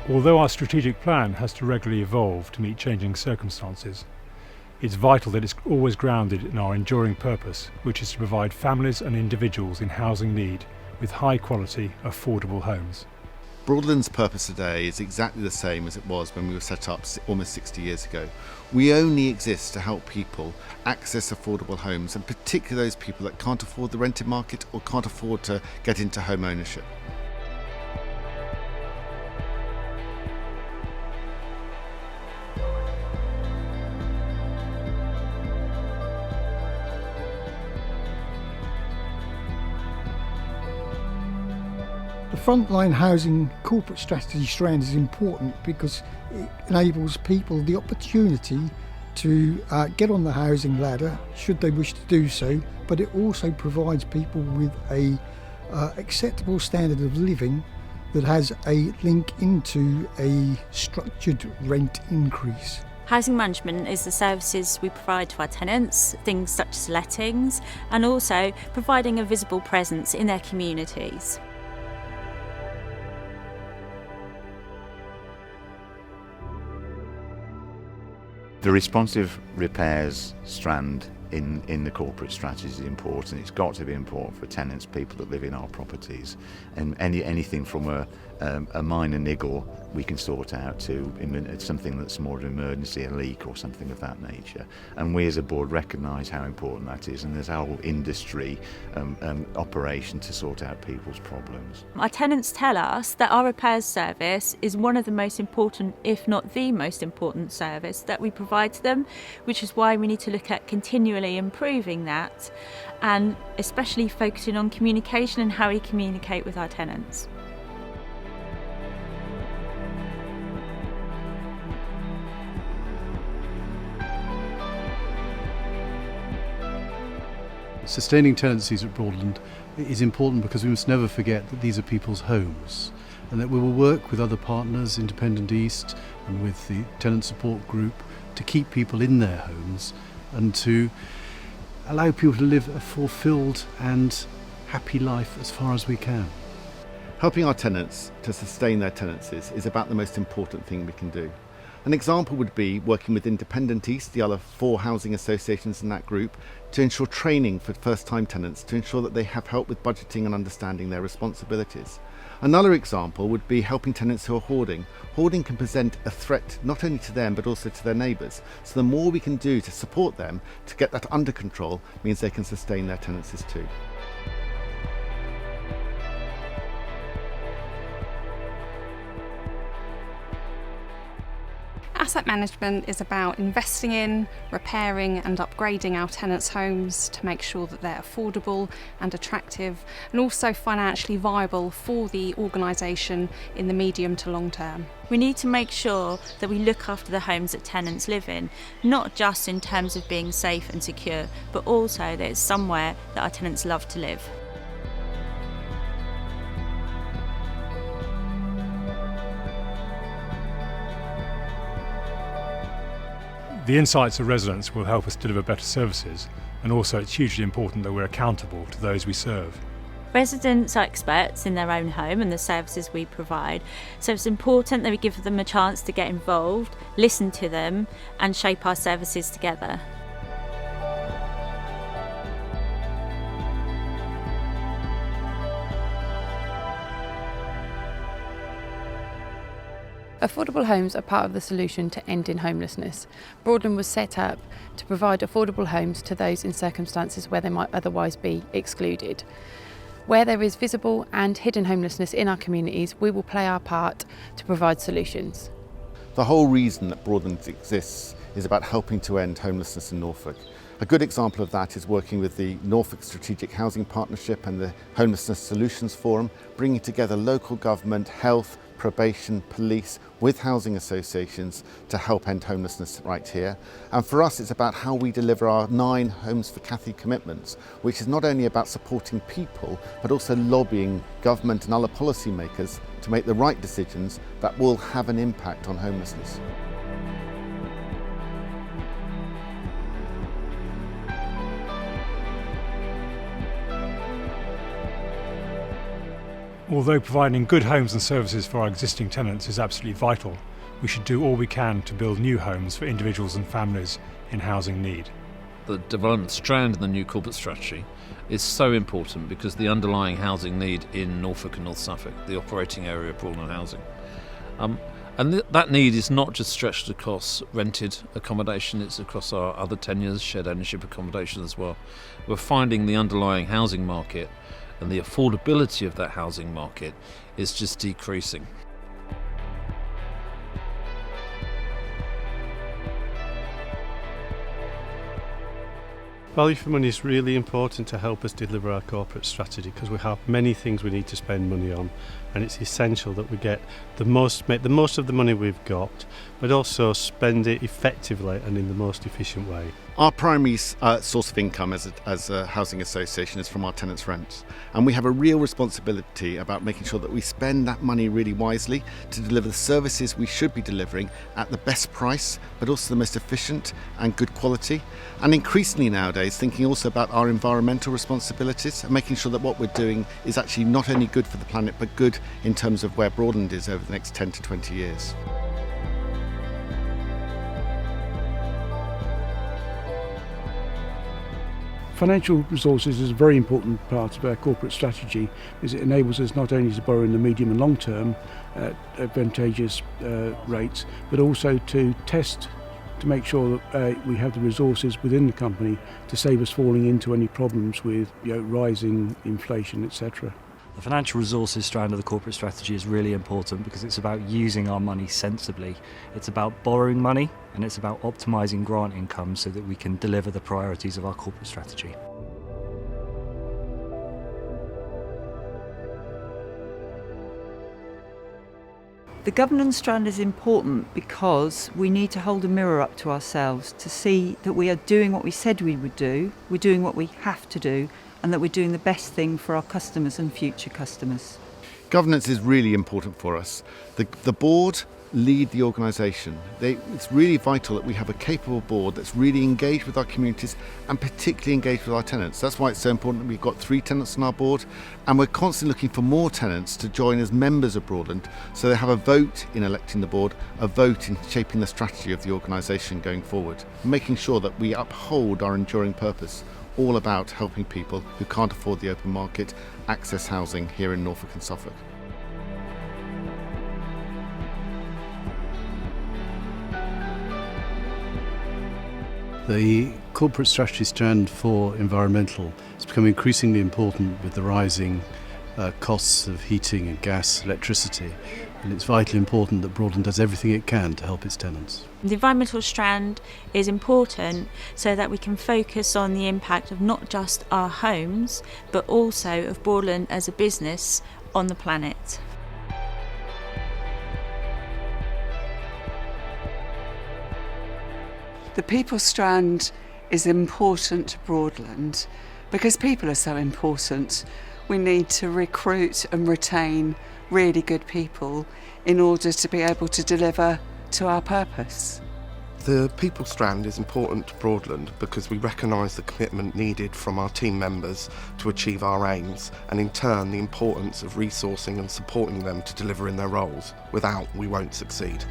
Although our strategic plan has to regularly evolve to meet changing circumstances, it's vital that it's always grounded in our enduring purpose, which is to provide families and individuals in housing need with high quality, affordable homes. Broadland's purpose today is exactly the same as it was when we were set up almost 60 years ago. We only exist to help people access affordable homes, and particularly those people that can't afford the rented market or can't afford to get into home ownership. The frontline housing corporate strategy strand is important because it enables people the opportunity to get on the housing ladder should they wish to do so, but it also provides people with a acceptable standard of living that has a link into a structured rent increase. Housing management is the services we provide to our tenants, things such as lettings, and also providing a visible presence in their communities. The responsive repairs strand in the corporate strategy is important. It's got to be important for tenants, people that live in our properties, and anything from a minor niggle we can sort out to something that's more of an emergency, a leak or something of that nature. And we as a board recognise how important that is, and there's a whole industry operation to sort out people's problems. Our tenants tell us that our repairs service is one of the most important, if not the most important service that we provide to them, which is why we need to look at continually improving that, and especially focusing on communication and how we communicate with our tenants. Sustaining tenancies at Broadland is important because we must never forget that these are people's homes, and that we will work with other partners, Independent East and with the tenant support group, to keep people in their homes and to allow people to live a fulfilled and happy life as far as we can. Helping our tenants to sustain their tenancies is about the most important thing we can do. An example would be working with Independent East, the other 4 housing associations in that group, to ensure training for first-time tenants, to ensure that they have help with budgeting and understanding their responsibilities. Another example would be helping tenants who are hoarding. Hoarding can present a threat not only to them but also to their neighbours. So the more we can do to support them to get that under control means they can sustain their tenancies too. Asset management is about investing in, repairing and upgrading our tenants' homes to make sure that they're affordable and attractive, and also financially viable for the organisation in the medium to long term. We need to make sure that we look after the homes that tenants live in, not just in terms of being safe and secure, but also that it's somewhere that our tenants love to live. The insights of residents will help us deliver better services, and also it's hugely important that we're accountable to those we serve. Residents are experts in their own home and the services we provide, so it's important that we give them a chance to get involved, listen to them and shape our services together. Affordable homes are part of the solution to ending homelessness. Broadland was set up to provide affordable homes to those in circumstances where they might otherwise be excluded. Where there is visible and hidden homelessness in our communities, we will play our part to provide solutions. The whole reason that Broadland exists is about helping to end homelessness in Norfolk. A good example of that is working with the Norfolk Strategic Housing Partnership and the Homelessness Solutions Forum, bringing together local government, health, probation, police with housing associations to help end homelessness right here. And for us, it's about how we deliver our 9 Homes for Cathy commitments, which is not only about supporting people, but also lobbying government and other policymakers to make the right decisions that will have an impact on homelessness. Although providing good homes and services for our existing tenants is absolutely vital, we should do all we can to build new homes for individuals and families in housing need. The development strand in the new corporate strategy is so important because the underlying housing need in Norfolk and North Suffolk, the operating area of Broadland Housing. That need is not just stretched across rented accommodation, it's across our other tenures, shared ownership accommodation as well. We're finding the underlying housing market and the affordability of that housing market is just decreasing. Value for money is really important to help us deliver our corporate strategy because we have many things we need to spend money on, and it's essential that we make the most of the money we've got, but also spend it effectively and in the most efficient way. Our primary source of income as a housing association is from our tenants' rents, and we have a real responsibility about making sure that we spend that money really wisely to deliver the services we should be delivering at the best price, but also the most efficient and good quality. And increasingly nowadays, thinking also about our environmental responsibilities and making sure that what we're doing is actually not only good for the planet, but good in terms of where Broadland is over the next 10 to 20 years. Financial resources is a very important part of our corporate strategy as it enables us not only to borrow in the medium and long term at advantageous rates, but also to test to make sure that we have the resources within the company to save us falling into any problems with rising inflation, etc. The financial resources strand of the corporate strategy is really important because it's about using our money sensibly. It's about borrowing money and it's about optimising grant income so that we can deliver the priorities of our corporate strategy. The governance strand is important because we need to hold a mirror up to ourselves to see that we are doing what we said we would do, we're doing what we have to do, and that we're doing the best thing for our customers and future customers. Governance is really important for us. The board lead the organisation. It's really vital that we have a capable board that's really engaged with our communities and particularly engaged with our tenants. That's why it's so important that we've got 3 tenants on our board, and we're constantly looking for more tenants to join as members of Broadland so they have a vote in electing the board, a vote in shaping the strategy of the organisation going forward, making sure that we uphold our enduring purpose, all about helping people who can't afford the open market access housing here in Norfolk and Suffolk. The corporate strategy strand for environmental has become increasingly important with the rising costs of heating and gas, electricity, and it's vitally important that Broadland does everything it can to help its tenants. The environmental strand is important so that we can focus on the impact of not just our homes, but also of Broadland as a business on the planet. The people strand is important to Broadland because people are so important. We need to recruit and retain really good people in order to be able to deliver to our purpose. The people strand is important to Broadland because we recognise the commitment needed from our team members to achieve our aims, and in turn the importance of resourcing and supporting them to deliver in their roles. Without, we won't succeed.